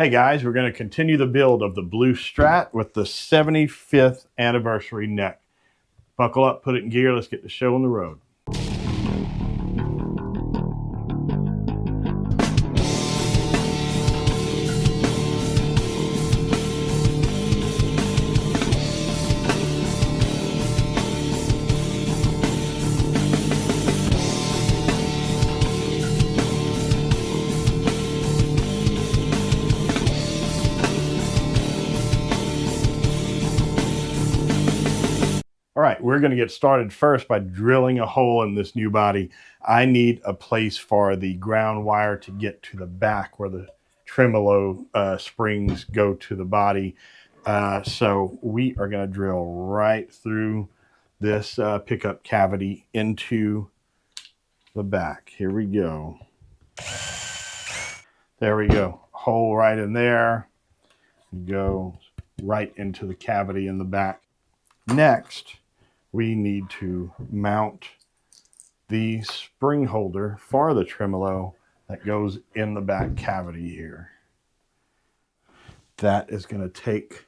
Hey guys, we're going to continue the build of the blue Strat with the 75th anniversary neck. Buckle up, put it in gear, let's get the show on the road. All right, we're going to get started first by drilling a hole in this new body. I need a place for the ground wire to get to the back where the tremolo springs go to the body. So we are going to drill right through this pickup cavity into the back. Here we go. There we go. Hole right in there. Go right into the cavity in the back. Next, we need to mount the spring holder for the tremolo that goes in the back cavity here. That is going to take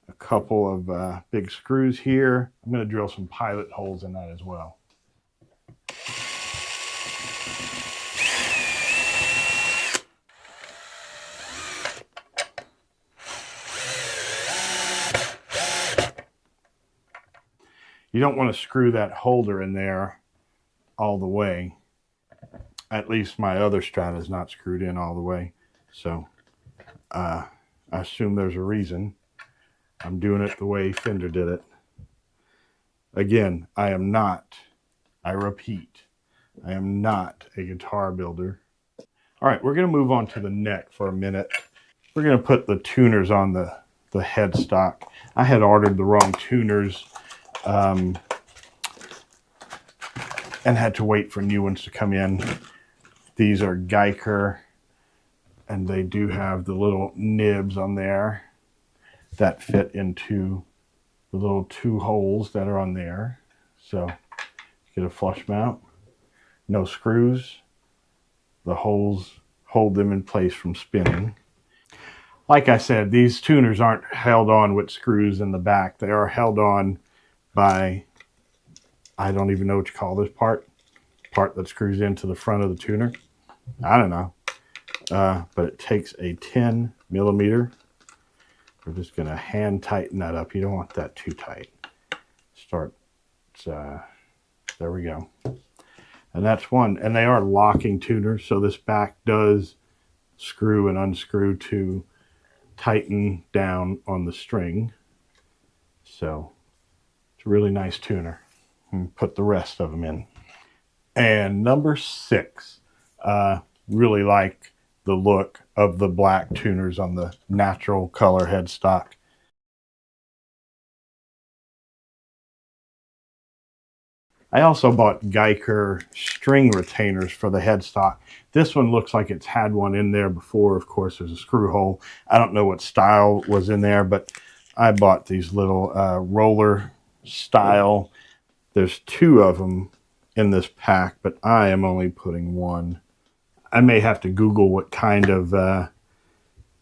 a couple of big screws here. I'm going to drill some pilot holes in that as well. You don't want to screw that holder in there all the way. At least my other Strat is not screwed in all the way. So I assume there's a reason. I'm doing it the way Fender did it. Again, I repeat, I am not a guitar builder. All right, we're going to move on to the neck for a minute. We're going to put the tuners on the headstock. I had ordered the wrong tuners and had to wait for new ones to come in. These are Geiger, and they do have the little nibs on there that fit into the little two holes that are on there. So get a flush mount, no screws. The holes hold them in place from spinning. Like I said, these tuners aren't held on with screws in the back. They are held on by, I don't even know what you call this part that screws into the front of the tuner. I don't know. But it takes a 10 millimeter. We're just going to hand tighten that up. You don't want that too tight. There we go. And that's one. And they are locking tuners, so this back does screw and unscrew to tighten down on the string. So it's a really nice tuner. And put the rest of them in. And number 6, really like the look of the black tuners on the natural color headstock. I also bought Geiger string retainers for the headstock. This one looks like it's had one in there before. Of course, there's a screw hole. I don't know what style was in there, but I bought these little roller style. There's 2 of them in this pack, but I am only putting 1. I may have to Google what kind of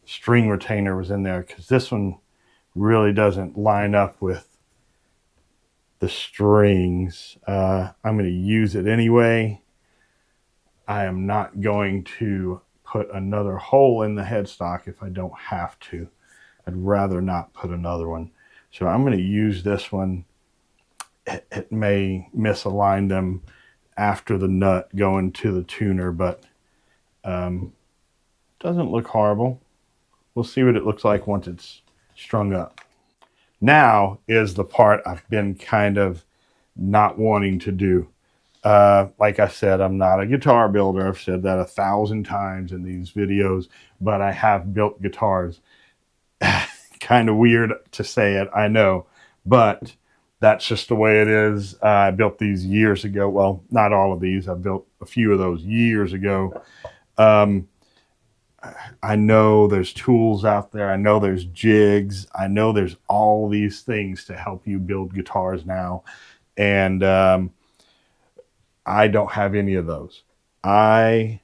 string retainer was in there, because this one really doesn't line up with the strings. I'm going to use it anyway. I am not going to put another hole in the headstock if I don't have to. I'd rather not put another one. So I'm going to use this one. It may misalign them after the nut going to the tuner, but doesn't look horrible. We'll see what it looks like once it's strung up. Now is the part I've been kind of not wanting to do. Like I said, I'm not a guitar builder. I've said that 1,000 times in these videos, but I have built guitars. Kind of weird to say it, I know, but that's just the way it is. I built these years ago. Well, not all of these. I built a few of those years ago. I know there's tools out there. I know there's jigs. I know there's all these things to help you build guitars now. And I don't have any of those. I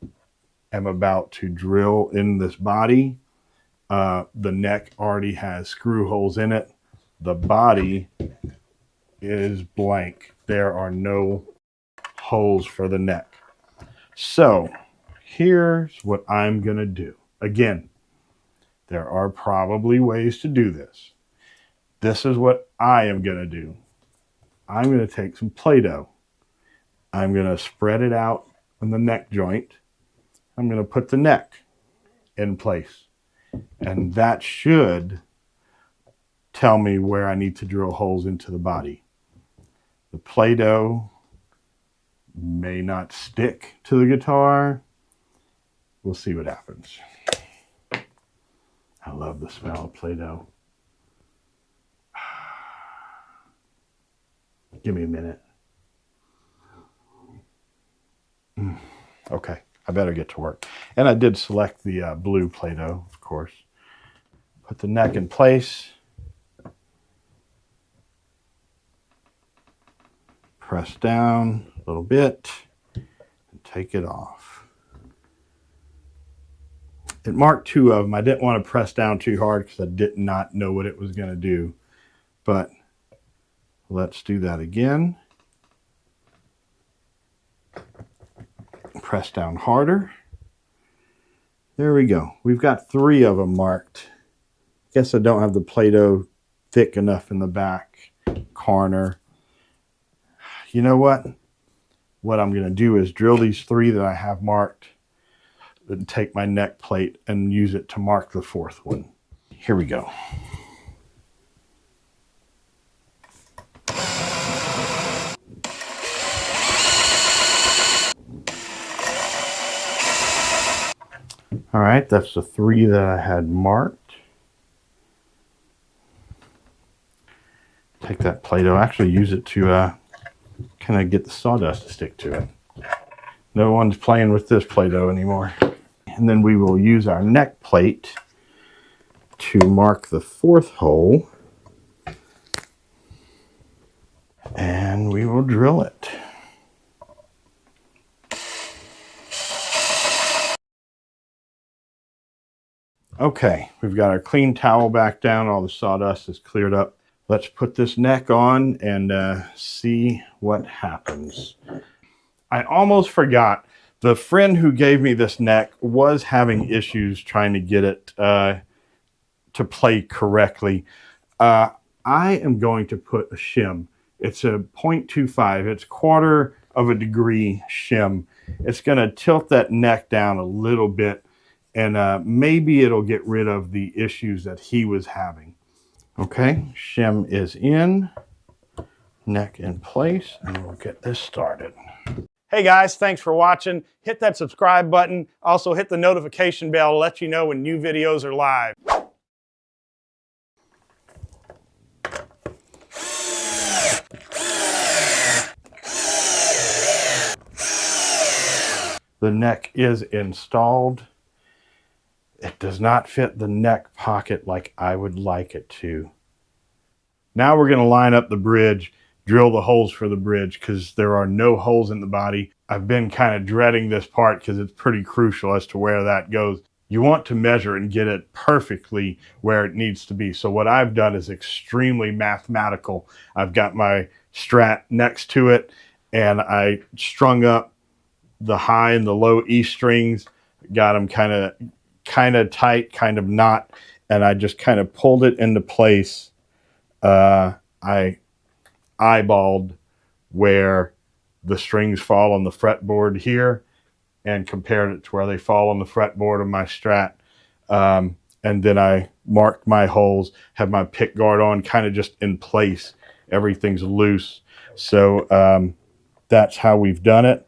am about to drill in this body The neck already has screw holes in it. The body is blank. There are no holes for the neck. So here's what I'm going to do. Again, there are probably ways to do this. This is what I am going to do. I'm going to take some Play-Doh. I'm going to spread it out on the neck joint. I'm going to put the neck in place. And that should tell me where I need to drill holes into the body. The Play-Doh may not stick to the guitar. We'll see what happens. I love the smell of Play-Doh. Give me a minute. Okay, I better get to work. And I did select the blue Play-Doh, of course. Put the neck in place. Press down a little bit and take it off. It marked 2 of them. I didn't want to press down too hard because I did not know what it was going to do. But let's do that again. Press down harder. There we go. We've got 3 of them marked. Guess I don't have the Play-Doh thick enough in the back corner. You know what? What I'm going to do is drill these 3 that I have marked, then take my neck plate and use it to mark the 4th one. Here we go. All right, that's the 3 that I had marked. Take that Play-Doh, actually use it to kind of get the sawdust to stick to it. No one's playing with this Play-Doh anymore. And then we will use our neck plate to mark the 4th hole. And we will drill it. Okay, we've got our clean towel back down. All the sawdust is cleared up. Let's put this neck on and see what happens. I almost forgot. The friend who gave me this neck was having issues trying to get it to play correctly. I am going to put a shim. It's a 0.25. It's 1/4 of a degree shim. It's going to tilt that neck down a little bit, and maybe it'll get rid of the issues that he was having. Okay, shim is in, neck in place, and we'll get this started. Hey guys, thanks for watching. Hit that subscribe button. Also hit the notification bell to let you know when new videos are live. The neck is installed. It does not fit the neck pocket like I would like it to. Now we're going to line up the bridge, drill the holes for the bridge because there are no holes in the body. I've been kind of dreading this part because it's pretty crucial as to where that goes. You want to measure and get it perfectly where it needs to be. So what I've done is extremely mathematical. I've got my Strat next to it and I strung up the high and the low E strings, got them kind of tight, kind of not, and I just kind of pulled it into place. I eyeballed where the strings fall on the fretboard here and compared it to where they fall on the fretboard of my Strat. And then I marked my holes, have my pick guard on, kind of just in place. Everything's loose. So that's how we've done it.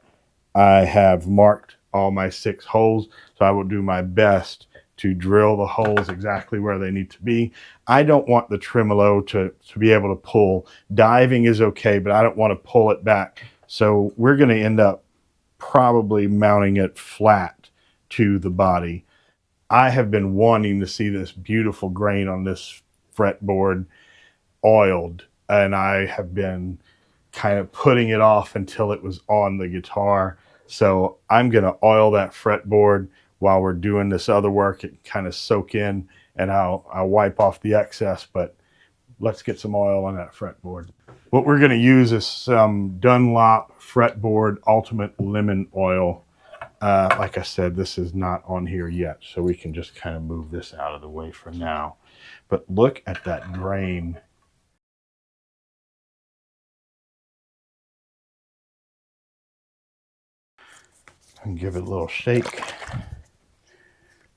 I have marked all my 6 holes, so I will do my best to drill the holes exactly where they need to be. I don't want the tremolo to be able to pull. Diving is okay, but I don't want to pull it back. So we're going to end up probably mounting it flat to the body. I have been wanting to see this beautiful grain on this fretboard oiled, and I have been kind of putting it off until it was on the guitar. So I'm going to oil that fretboard while we're doing this other work. It kind of soak in, and I'll wipe off the excess, but let's get some oil on that fretboard. What we're going to use is some Dunlop fretboard Ultimate Lemon Oil. Like I said, this is not on here yet, so we can just kind of move this out of the way for now. But look at that grain. And give it a little shake.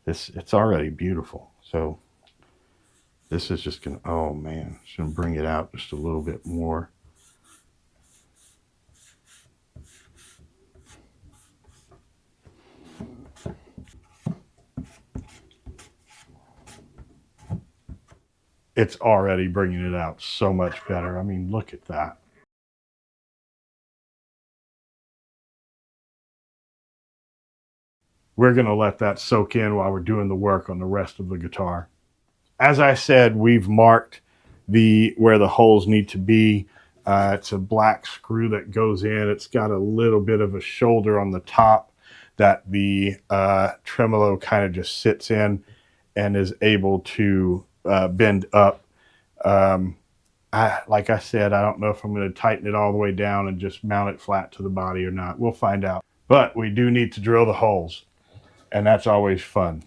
It's already beautiful. So this is just gonna, oh man, it's gonna bring it out just a little bit more. It's already bringing it out so much better. I mean, look at that. We're going to let that soak in while we're doing the work on the rest of the guitar. As I said, we've marked where the holes need to be. It's a black screw that goes in. It's got a little bit of a shoulder on the top that the tremolo kind of just sits in and is able to bend up. Like I said, I don't know if I'm going to tighten it all the way down and just mount it flat to the body or not. We'll find out. But we do need to drill the holes, and that's always fun.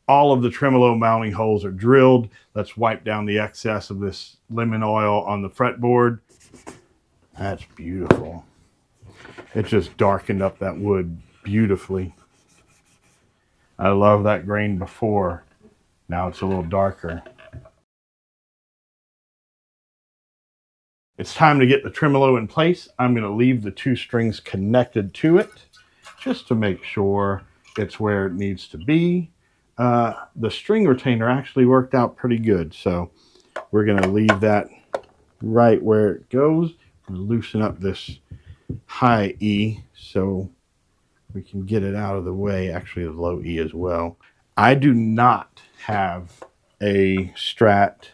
All of the tremolo mounting holes are drilled. Let's wipe down the excess of this lemon oil on the fretboard. That's beautiful. It just darkened up that wood beautifully. I love that grain before. Now it's a little darker. It's time to get the tremolo in place. I'm going to leave the two strings connected to it just to make sure it's where it needs to be. The string retainer actually worked out pretty good, so we're going to leave that right where it goes. Loosen up this high E so we can get it out of the way, actually the low E as well. I do not have a Strat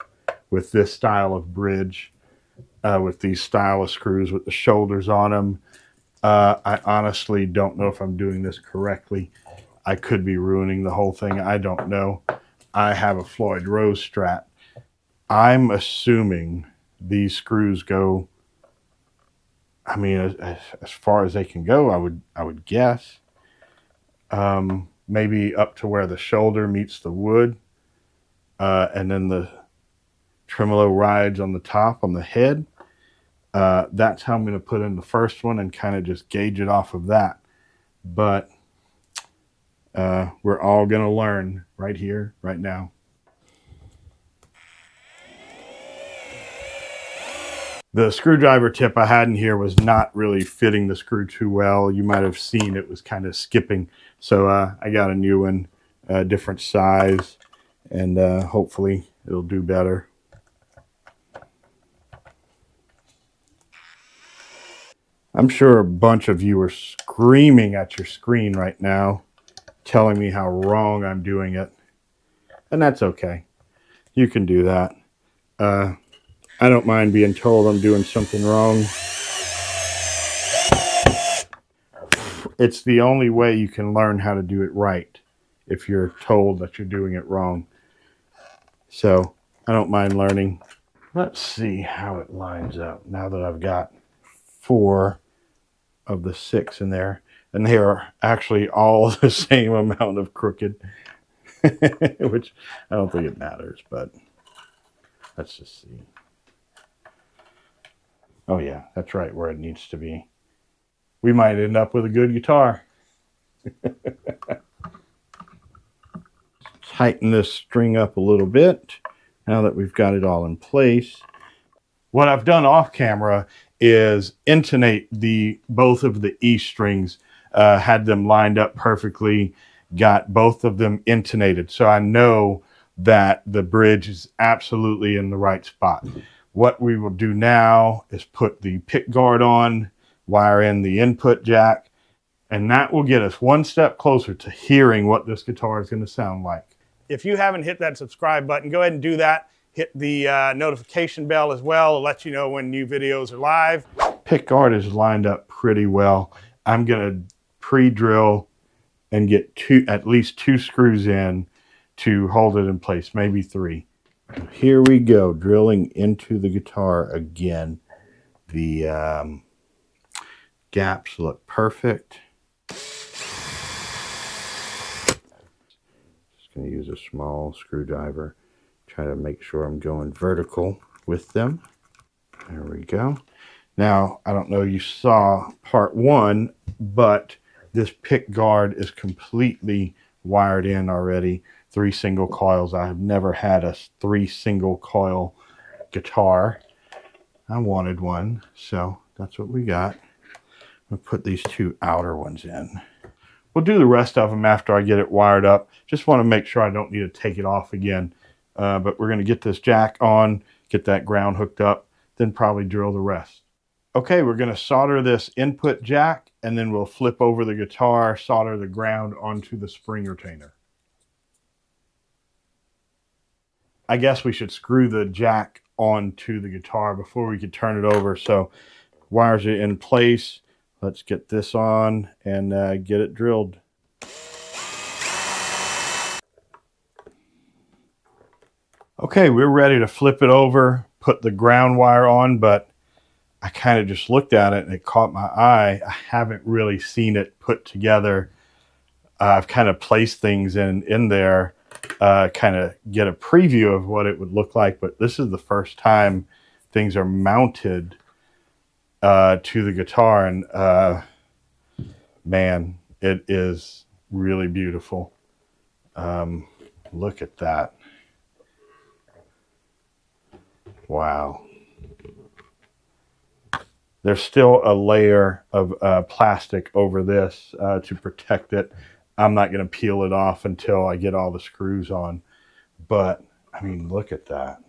with this style of bridge, with these style of screws with the shoulders on them. I honestly don't know if I'm doing this correctly. I could be ruining the whole thing. I don't know. I have a Floyd Rose Strat. I'm assuming these screws go, I mean, as far as they can go, I would guess. Maybe up to where the shoulder meets the wood. And then the tremolo rides on the top, on the head. That's how I'm going to put in the first one and kind of just gauge it off of that. But we're all going to learn right here, right now. The screwdriver tip I had in here was not really fitting the screw too well. You might have seen it was kind of skipping. So I got a new one, different size, and hopefully it'll do better. I'm sure a bunch of you are screaming at your screen right now, telling me how wrong I'm doing it. And that's okay. You can do that. I don't mind being told I'm doing something wrong. It's the only way you can learn how to do it right, if you're told that you're doing it wrong. So I don't mind learning. Let's see how it lines up now that I've got 4 of the 6 in there. And they are actually all the same amount of crooked, which I don't think it matters, but let's just see. Oh yeah, that's right where it needs to be. We might end up with a good guitar. Tighten this string up a little bit now that we've got it all in place. What I've done off camera is intonate both of the E strings, had them lined up perfectly, got both of them intonated. So I know that the bridge is absolutely in the right spot. What we will do now is put the pick guard on, wire in the input jack, and that will get us one step closer to hearing what this guitar is going to sound like. If you haven't hit that subscribe button, go ahead and do that. Hit the notification bell as well. It'll let you know when new videos are live. Pick guard is lined up pretty well. I'm gonna pre-drill and get at least 2 screws in to hold it in place, maybe 3. Here we go, drilling into the guitar again. The gaps look perfect. Just going to use a small screwdriver, try to make sure I'm going vertical with them. There we go. Now, I don't know if you saw part 1, but this pick guard is completely wired in already. 3 single coils. I have never had a 3 single coil guitar. I wanted one, so that's what we got. We'll put these 2 outer ones in. We'll do the rest of them after I get it wired up. Just want to make sure I don't need to take it off again. But we're going to get this jack on, get that ground hooked up, then probably drill the rest. Okay, we're going to solder this input jack, and then we'll flip over the guitar, solder the ground onto the spring retainer. I guess we should screw the jack onto the guitar before we could turn it over. So wires are in place. Let's get this on and get it drilled. Okay, we're ready to flip it over, put the ground wire on, but I kind of just looked at it and it caught my eye. I haven't really seen it put together. I've kind of placed things in there, kind of get a preview of what it would look like, but this is the first time things are mounted to the guitar, and man, it is really beautiful. Look at that. Wow. There's still a layer of plastic over this to protect it. I'm not going to peel it off until I get all the screws on. But, I mean, look at that.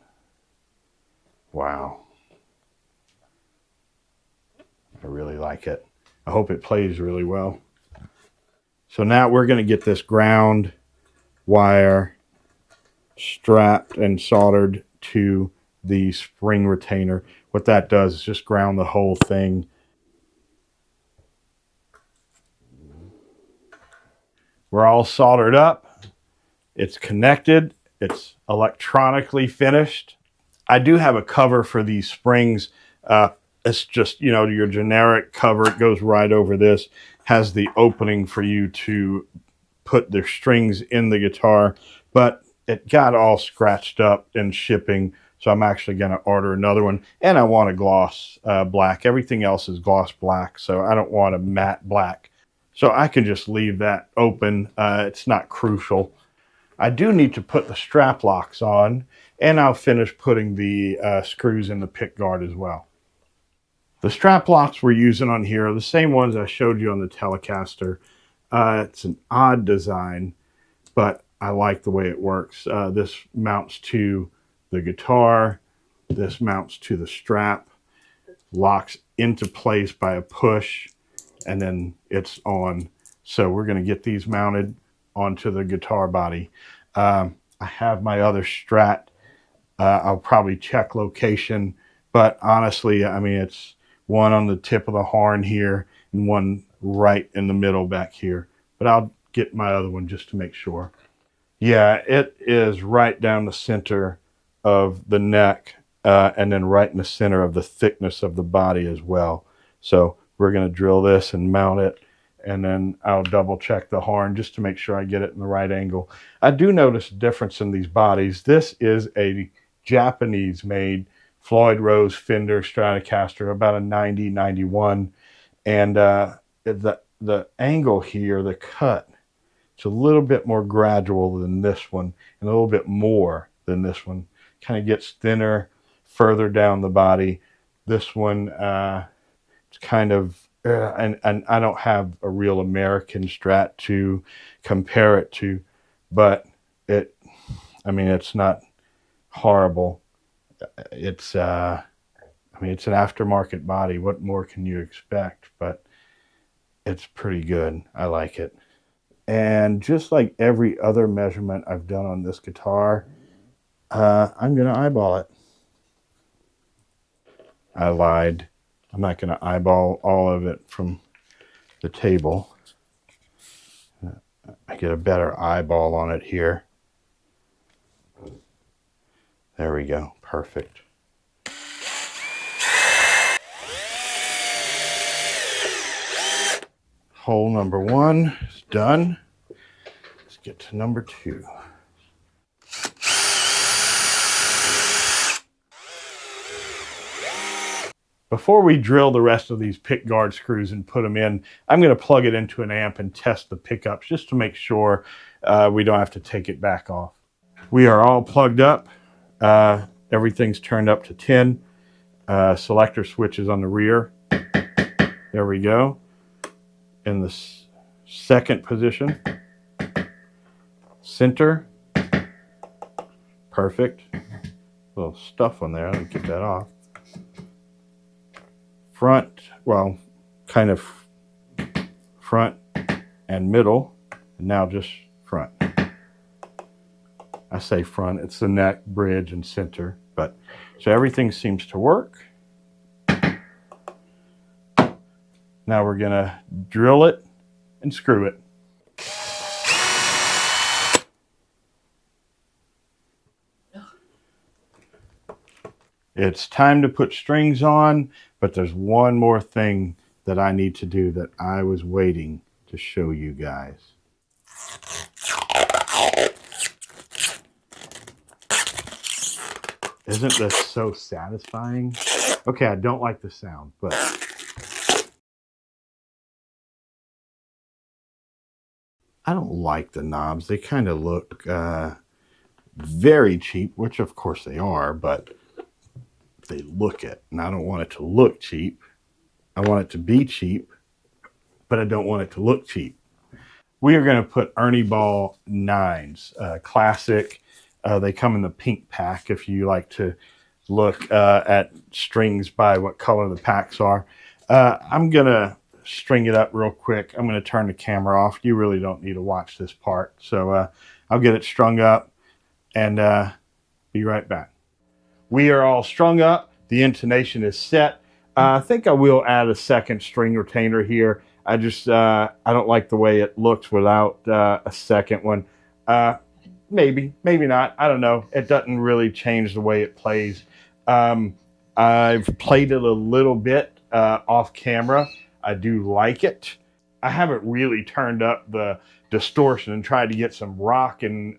Wow. I really like it. I hope it plays really well. So now we're going to get this ground wire strapped and soldered to the spring retainer. What that does is just ground the whole thing. We're all soldered up. It's connected. It's electronically finished. I do have a cover for these springs. It's just, you know, your generic cover. It goes right over this. Has the opening for you to put the strings in the guitar, but it got all scratched up in shipping. So I'm actually going to order another one. And I want a gloss black. Everything else is gloss black, so I don't want a matte black. So I can just leave that open. It's not crucial. I do need to put the strap locks on, and I'll finish putting the screws in the pick guard as well. The strap locks we're using on here are the same ones I showed you on the Telecaster. It's an odd design, but I like the way it works. This mounts to the guitar. This mounts to the strap, locks into place by a push, and then it's on. So we're going to get these mounted onto the guitar body. I have my other Strat. I'll probably check location, but honestly, I mean, it's one on the tip of the horn here and one right in the middle back here. But I'll get my other one just to make sure. Yeah, it is right down the center of the neck, and then right in the center of the thickness of the body as well. So we're going to drill this and mount it, and then I'll double check the horn just to make sure I get it in the right angle. I do notice a difference in these bodies. This is a Japanese made Floyd Rose Fender Stratocaster, about a 90, 91. And the angle here, the cut, it's a little bit more gradual than this one, and a little bit more than this one. Kind of gets thinner further down the body. This one, it's kind of, and I don't have a real American Strat to compare it to, but I mean, it's not horrible. It's, I mean, it's an aftermarket body. What more can you expect? But it's pretty good. I like it. And just like every other measurement I've done on this guitar, I'm going to eyeball it. I lied. I'm not going to eyeball all of it from the table. I get a better eyeball on it here. There we go. Perfect. Hole number 1 is done. Let's get to number 2. Before we drill the rest of these pick guard screws and put them in, I'm going to plug it into an amp and test the pickups just to make sure we don't have to take it back off. We are all plugged up. Everything's turned up to 10. Selector switch is on the rear. There we go. In the second position. Center. Perfect. A little stuff on there. Let me get that off. Front, well, kind of front and middle, and now just front. I say front, it's the neck, bridge, and center, but so everything seems to work. Now we're gonna drill it and screw it. It's time to put strings on, but there's one more thing that I need to do that I was waiting to show you guys. Isn't this so satisfying? Okay, I don't like the sound, but I don't like the knobs. They kind of look very cheap, which of course they are, but they look it, and I don't want it to look cheap. I want it to be cheap, but I don't want it to look cheap. We are going to put Ernie Ball 9s, classic. They come in the pink pack if you like to look at strings by what color the packs are. I'm going to string it up real quick. I'm going to turn the camera off. You really don't need to watch this part. So I'll get it strung up and be right back. We are all strung up. The intonation is set. I think I will add a second string retainer here. I just, I don't like the way it looks without a second one. Maybe not. I don't know. It doesn't really change the way it plays. I've played it a little bit off camera. I do like it. I haven't really turned up the distortion and tried to get some rock and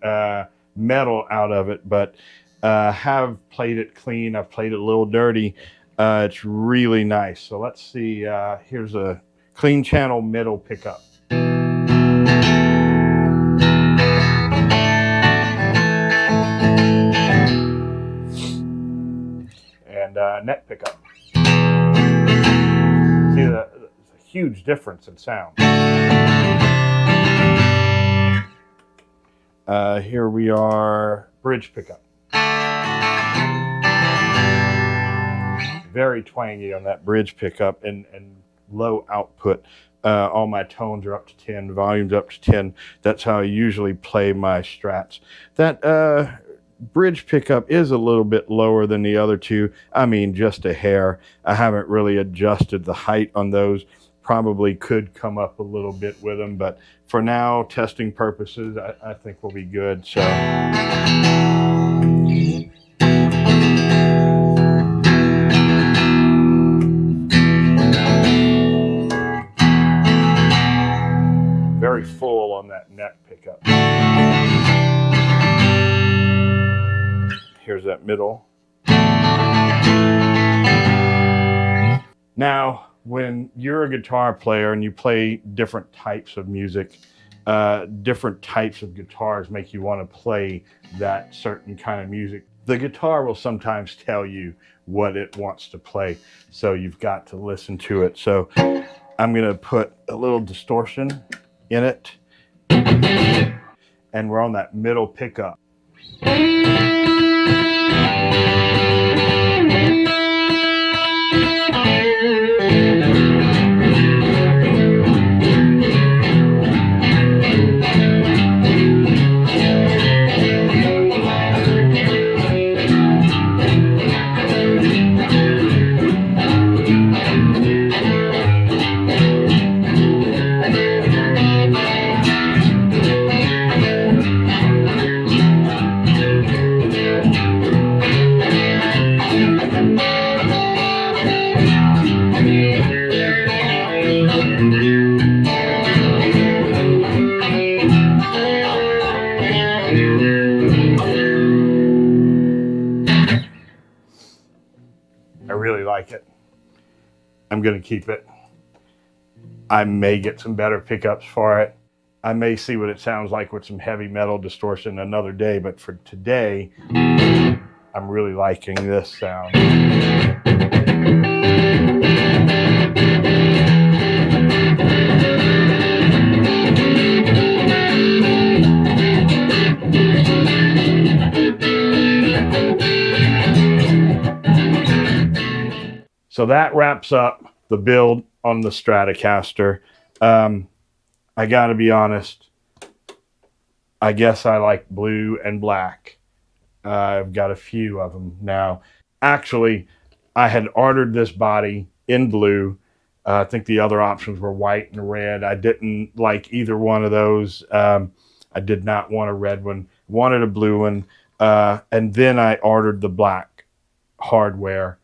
metal out of it, but have played it clean. I've played it a little dirty. It's really nice. So let's see. Here's a clean channel middle pickup. And neck pickup. See, there's a huge difference in sound. Here we are, bridge pickup. Very twangy on that bridge pickup and low output. All my tones are up to 10, volume's up to 10. That's how I usually play my Strats. That bridge pickup is a little bit lower than the other two. I mean, just a hair. I haven't really adjusted the height on those. Probably could come up a little bit with them, but for now, testing purposes, I think we'll be good. So. Very full on that neck pickup. Here's that middle. Now, when you're a guitar player and you play different types of music, different types of guitars make you want to play that certain kind of music. The guitar will sometimes tell you what it wants to play, so you've got to listen to it. So I'm going to put a little distortion in it, and we're on that middle pickup. I'm going to keep it. I may get some better pickups for it. I may see what it sounds like with some heavy metal distortion another day, but for today, I'm really liking this sound. So that wraps up the build on the Stratocaster. I gotta be honest, I guess I like blue and black. I've got a few of them now. Actually, I had ordered this body in blue. I think the other options were white and red. I didn't like either one of those. I did not want a red one, wanted a blue one. And then I ordered the black hardware.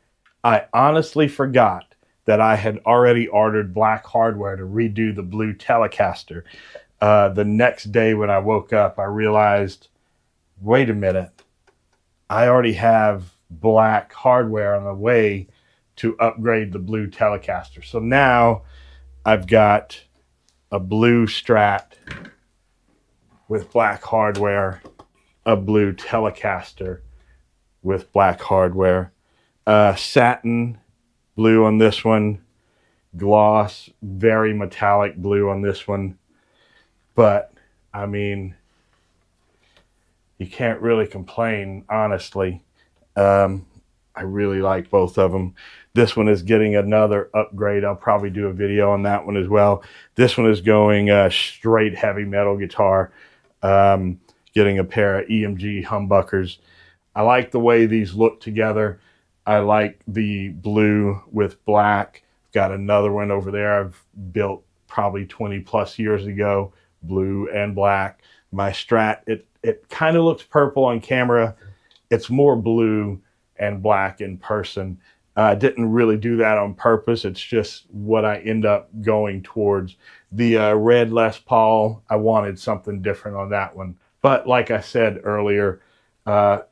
I honestly forgot that I had already ordered black hardware to redo the blue Telecaster. The next day when I woke up, I realized, wait a minute, I already have black hardware on the way to upgrade the blue Telecaster. So now I've got a blue Strat with black hardware, a blue Telecaster with black hardware, satin blue on this one, gloss, very metallic blue on this one. But I mean, you can't really complain, honestly. I really like both of them. This one is getting another upgrade. I'll probably do a video on that one as well. This one is going straight heavy metal guitar, getting a pair of EMG humbuckers. I like the way these look together. I like the blue with black. Got another one over there I've built probably 20 plus years ago, blue and black. My Strat, it kind of looks purple on camera. It's more blue and black in person. I didn't really do that on purpose. It's just what I end up going towards. The red Les Paul, I wanted something different on that one. But like I said earlier,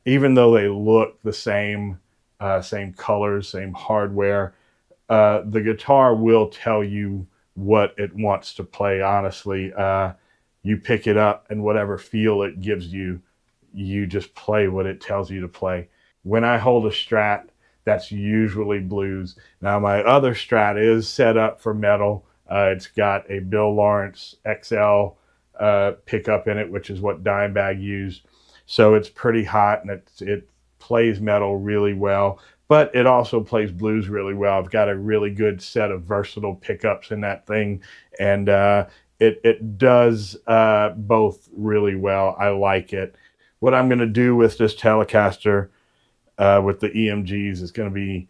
even though they look the same colors, same hardware, the guitar will tell you what it wants to play, honestly. You pick it up and whatever feel it gives you, you just play what it tells you to play. When I hold a Strat, that's usually blues. Now my other Strat is set up for metal. It's got a Bill Lawrence XL pickup in it, which is what Dimebag used. So it's pretty hot and it plays metal really well, but it also plays blues really well. I've got a really good set of versatile pickups in that thing, and it does both really well. I like it. What I'm going to do with this Telecaster with the EMGs is going to be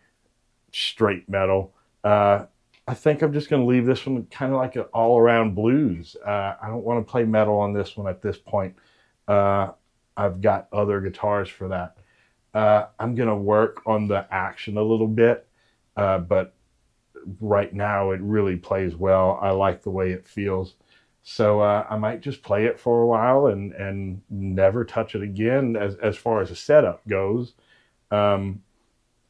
straight metal. I think I'm just going to leave this one kind of like an all-around blues. I don't want to play metal on this one at this point. I've got other guitars for that. I'm going to work on the action a little bit, but right now it really plays well. I like the way it feels. So I might just play it for a while and never touch it again as far as the setup goes. I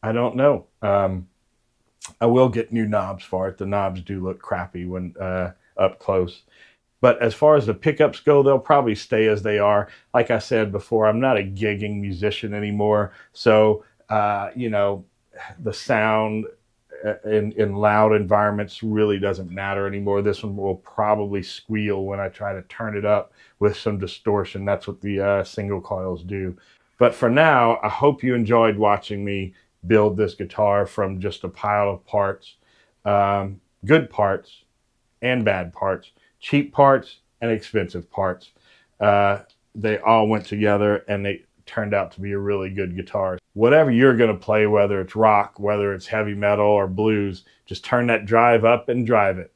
don't know. I will get new knobs for it. The knobs do look crappy when up close. But as far as the pickups go, they'll probably stay as they are. Like I said before, I'm not a gigging musician anymore. So, you know, the sound in loud environments really doesn't matter anymore. This one will probably squeal when I try to turn it up with some distortion. That's what the single coils do. But for now, I hope you enjoyed watching me build this guitar from just a pile of parts, good parts and bad parts, cheap parts and expensive parts. They all went together and they turned out to be a really good guitar. Whatever you're going to play, whether it's rock, whether it's heavy metal or blues, just turn that drive up and drive it.